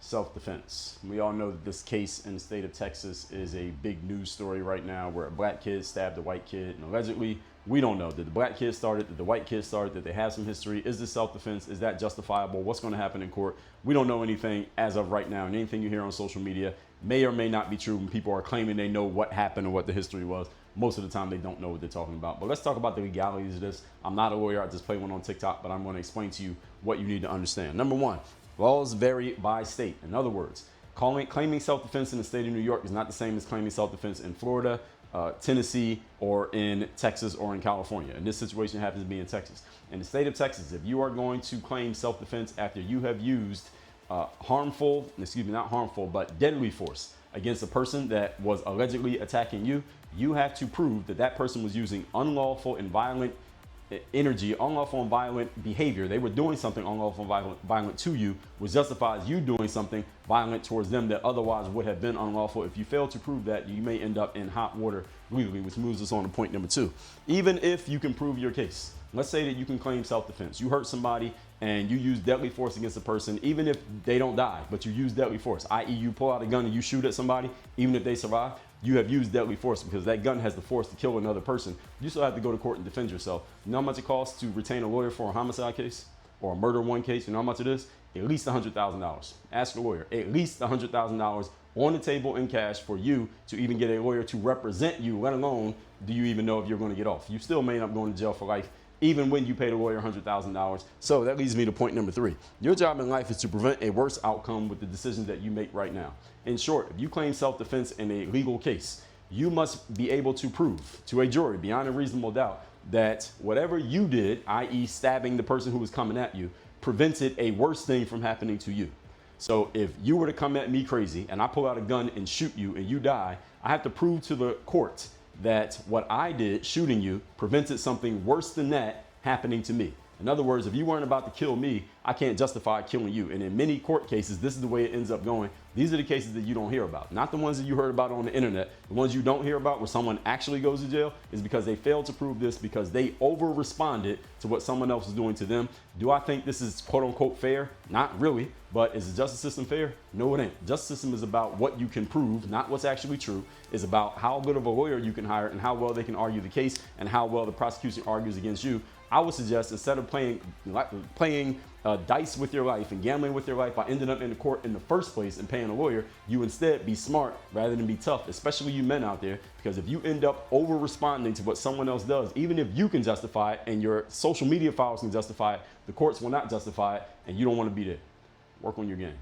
Self-defense. We all know that this case in the state of Texas is a big news story right now, where a black kid stabbed a white kid, and allegedly, we don't know, did the black kid start it, did the white kid start it, did they have some history? Is this self-defense? Is that justifiable? What's going to happen in court? We don't know anything as of right now, and anything you hear on social media may or may not be true when people are claiming they know what happened or what the history was. Most of the time, they don't know what they're talking about. But let's talk about the legalities of this. I'm not a lawyer. I just play one on TikTok, but I'm going to explain to you what you need to understand. Number one, laws vary by state. In other words, claiming self-defense in the state of New York is not the same as claiming self-defense in Florida, Tennessee, or in Texas or in California. And this situation happens to be in Texas. In the state of Texas, if you are going to claim self-defense after you have used deadly force against a person that was allegedly attacking you, you have to prove that that person was using unlawful and violent energy, unlawful and violent behavior. They were doing something unlawful and violent to you, which justifies you doing something violent towards them that otherwise would have been unlawful. If you fail to prove that, you may end up in hot water legally, which moves us on to point number two. Even if you can prove your case, let's say that you can claim self-defense. You hurt somebody and you use deadly force against a person, even if they don't die, but you use deadly force, i.e. you pull out a gun and you shoot at somebody, even if they survive, you have used deadly force because that gun has the force to kill another person. You still have to go to court and defend yourself. You know how much it costs to retain a lawyer for a homicide case or a murder one case? You know how much it is? At least $100,000. Ask a lawyer. At least $100,000 on the table in cash for you to even get a lawyer to represent you, let alone do you even know if you're going to get off. You still may end up going to jail for life, even when you pay the lawyer $100,000. So that leads me to point number three. Your job in life is to prevent a worse outcome with the decisions that you make right now. In short, if you claim self-defense in a legal case, you must be able to prove to a jury beyond a reasonable doubt that whatever you did, i.e. stabbing the person who was coming at you, prevented a worse thing from happening to you. So if you were to come at me crazy and I pull out a gun and shoot you and you die, I have to prove to the court that what I did, shooting you, prevented something worse than that happening to me. In other words, if you weren't about to kill me, I can't justify killing you. And in many court cases, this is the way it ends up going. These are the cases that you don't hear about. Not the ones that you heard about on the internet. The ones you don't hear about where someone actually goes to jail is because they failed to prove this, because they over-responded to what someone else was doing to them. Do I think this is quote-unquote fair? Not really. But is the justice system fair? No, it ain't. Justice system is about what you can prove, not what's actually true. It's about how good of a lawyer you can hire and how well they can argue the case and how well the prosecution argues against you. I would suggest, instead of playing dice with your life and gambling with your life by ending up in the court in the first place and paying a lawyer, you instead be smart rather than be tough, especially you men out there, because if you end up over responding to what someone else does, even if you can justify it and your social media followers can justify it, the courts will not justify it, and you don't want to be there. Work on your game.